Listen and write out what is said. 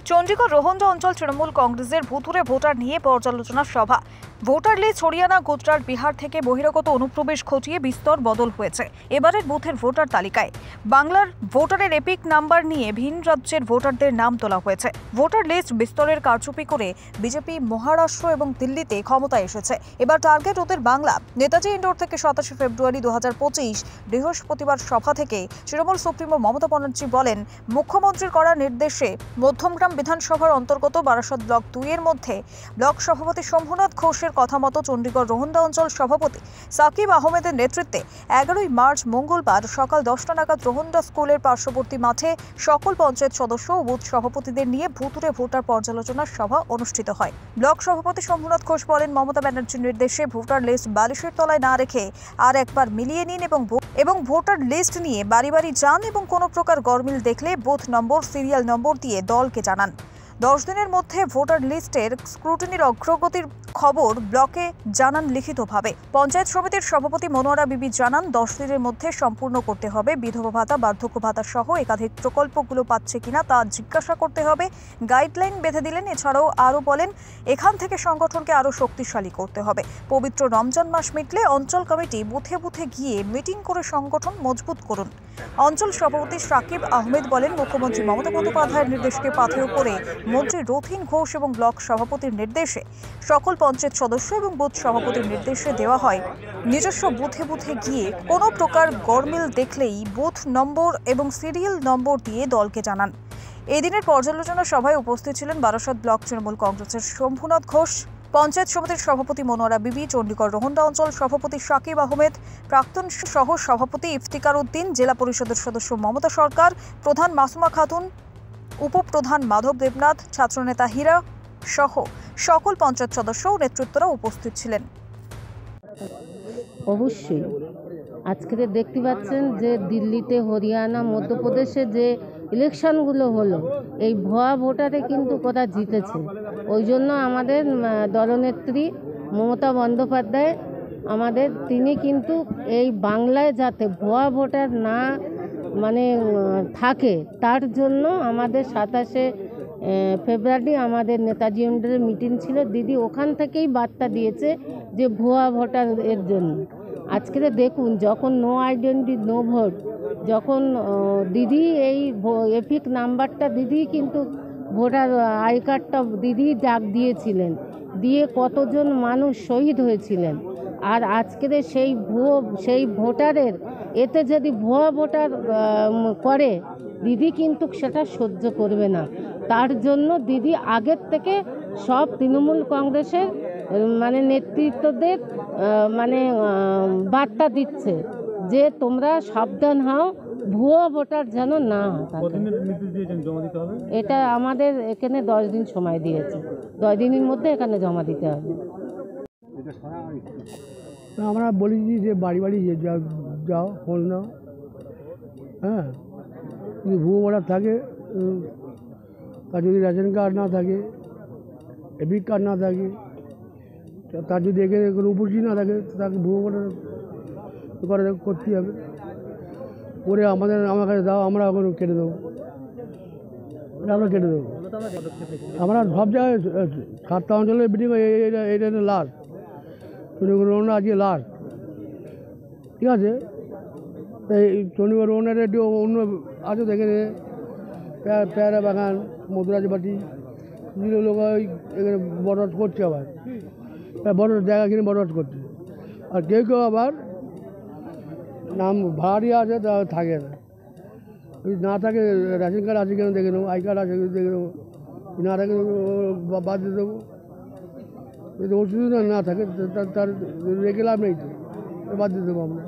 চণ্ডীগড় রোহন্ডা অঞ্চল তৃণমূল কংগ্রেসের ভুতুরে ভোটার নিয়ে পর্যালোচনা সভা। ভোটার লিস্ট হরিয়ানা, গুজরাট, বিহার থেকে বহিরাগত অনুপ্রবেশ ঘটিয়ে বিস্তর বদল হয়েছে এবারের বুথের ভোটার তালিকায়। বাংলার ভোটারের এপিক নাম্বার নিয়ে ভিন রাজ্যের ভোটারদের নাম তোলা হয়েছে। ভোটার লিস্ট বিস্তরের কারচুপি করে বিজেপি মহারাষ্ট্র এবং দিল্লিতে ক্ষমতায় এসেছে। এবার টার্গেট ওদের বাংলা। নেতাজি ইন্ডোর থেকে 27 ফেব্রুয়ারি 2025 বৃহস্পতিবার সভা থেকে তৃণমূল সুপ্রিমো মমতা ব্যানার্জি বলেন, মুখ্যমন্ত্রীর করা নির্দেশে মধ্যমগ্রাম বিধানসভার অন্তর্গত বারাসত ব্লক 2 এর মধ্যে ব্লক সভাপতি শম্ভুনাথ ঘোষের কথা মতো চণ্ডীগড় রোহন্ডা অঞ্চল সভাপতি সাকিব আহমেদের নেতৃত্বে 11 মার্চ মঙ্গলবার সকাল 10টা নাগাদ রোহন্ডা স্কুলের পার্শ্ববর্তী মাঠে সকল পঞ্চায়েত সদস্য ও বুথ সভাপতিদের নিয়ে ভুতুরে ভোটার পর্যালোচনা সভা অনুষ্ঠিত হয়। ব্লক সভাপতি শম্ভুনাথ ঘোষ বলেন, মমতা ব্যানার্জির নির্দেশে ভোটার লিস্ট বালিশের তলায় না রেখে আর একবার মিলিয়ে নিন এবং ভোটার লিস্ট নিয়ে বাড়ি বাড়ি যান এবং কোনো প্রকার গরমিল দেখলে বুথ নম্বর, সিরিয়াল নম্বর দিয়ে দলকে জানান। 10 দিনের মধ্যে ভোটার লিস্টের স্ক্রুটিনির অগ্রগতির খবর ব্লকে জানান লিখিতভাবে। পঞ্চায়েত সমিতির সভাপতি মনোয়ারা বিবি জানান, 10 দিনের মধ্যে সম্পূর্ণ করতে হবে। বিধবা ভাতা, বার্ধক্য ভাতা সহ একাধিক প্রকল্পগুলো পাচ্ছে কিনা তা জিজ্ঞাসা করতে হবে। গাইডলাইন বেঁধে দিলেন। এছাড়াও আরও বলেন, এখান থেকে সংগঠনকে আরও শক্তিশালী করতে হবে। পবিত্র রমজান মাস মিটলে অঞ্চল কমিটি বুথে বুথে গিয়ে মিটিং করে সংগঠন মজবুত করুন। অঞ্চল সভাপতি সাকিব আহমেদ বলেন, মুখ্যমন্ত্রী মমতা বন্দ্যোপাধ্যায়ের নির্দেশকে পাথেয় করে মন্ত্রী রথীন ঘোষ এবং ব্লক সভাপতির নির্দেশে সকল পঞ্চায়েত সদস্য এবং বুথ সভাপতির নির্দেশে দেওয়া হয়, নিজস্ব বুথে বুথে গিয়ে কোনো প্রকার গরমিল দেখলেই বুথ নম্বর এবং সিরিয়াল নম্বর দিয়ে দলকে জানান। এই দিনের পর্যালোচনা সভায় উপস্থিত ছিলেন বারাসত ব্লক তৃণমূল কংগ্রেসের শম্ভুনাথ ঘোষ, পঞ্চায়েত সমিতির সভাপতি মনোয়ারা বিবি, চণ্ডীগড় রোহন্ডা অঞ্চল সভাপতি সাকিব আহমেদ, প্রাক্তন সহ সভাপতি ইফতিকার উদ্দিন, জেলা পরিষদের সদস্য মমতা সরকার, প্রধান মাসুমা খাতুন, উপপ্রধান মাধব দেবনাথ, ছাত্রনেতা হীরা সহ সকল পঞ্চায়েত সদস্য ও নেতৃত্বরা উপস্থিত ছিলেন। অবশ্যই আজকে দেখতে পাচ্ছেন যে দিল্লিতে, হরিয়ানা, মধ্যপ্রদেশে যে ইলেকশনগুলো হলো, এই ভুয়া ভোটারে কিন্তু কোথা জিতেছে। ওই জন্য আমাদের দলনেত্রী মমতা বন্দ্যোপাধ্যায় তিনি কিন্তু এই বাংলায় যাতে ভুয়া ভোটার না থাকে, তার জন্য আমাদের 27 ফেব্রুয়ারি আমাদের নেতাজি ইন্ডোরে মিটিং ছিল। দিদি ওখান থেকেই বার্তা দিয়েছে যে ভুয়া ভোটার এর জন্য। আজকে দেখুন, যখন নো আইডেন্টি নো ভোট, যখন দিদি এই এপিক নাম্বারটা দিদি কিন্তু ভোটার আই কার্ডটা দিদি ডাক দিয়েছিলেন, দিয়ে কতজন মানুষ শহীদ হয়েছিলেন। আর আজকের সেই ভোটারের এতে যদি ভুয়া ভোটার করে, দিদি কিন্তু সেটা সহ্য করবে না। তার জন্য দিদি আগের থেকে সব তৃণমূল কংগ্রেসের নেতৃত্বদের বার্তা দিচ্ছে যে তোমরা সাবধান হও, ভুয়া ভোটার যেন না থাকে। এটা আমাদের এখানে 10 দিন সময় দিয়েছে, 10 দিনের মধ্যে এখানে জমা দিতে হবে। আমরা বলি যে বাড়ি বাড়ি যাও, ফোন নাও। হ্যাঁ, যদি ভুয়ো ভোটার থাকে, তার যদি রেশন কার্ড না থাকে, এপিক কার্ড না থাকে, তার যদি এখানে কোনো উপস্থিতি না থাকে, তাকে ভুয়ো ভোটার করতে হবে। করে আমার কাছে দাও, আমরা ওখানে কেটে দেবো, আমরা কেটে দেবো। আমরা সব জায়গায় 7টা অঞ্চলের মিটিং, এটা লাস্ট, চণ্ডীগড় আজকে লাস্ট, ঠিক আছে। এই চণ্ডীগড় রোহন্ডার একটু অন্য আছে, দেখে পেয়ারা বাগান, মধুরাজবাটি, যেগুলো লোক এখানে বড় করছে, আবার বড় জায়গা কিনে বড় করছে। আর কেউ কেউ আবার নাম ভাড়াটি আছে, তা থাকে না। যদি না থাকে, রেশন কার্ড আছে কেন দেখে নেবো, আই কার্ড আছে দেখে নেবো, না থাকে বাদ দিয়ে দেবো। যদি অসুবিধা না থাকে, তার রেখে লাভ নেই, তো বাদ দিয়ে দেবো আমরা।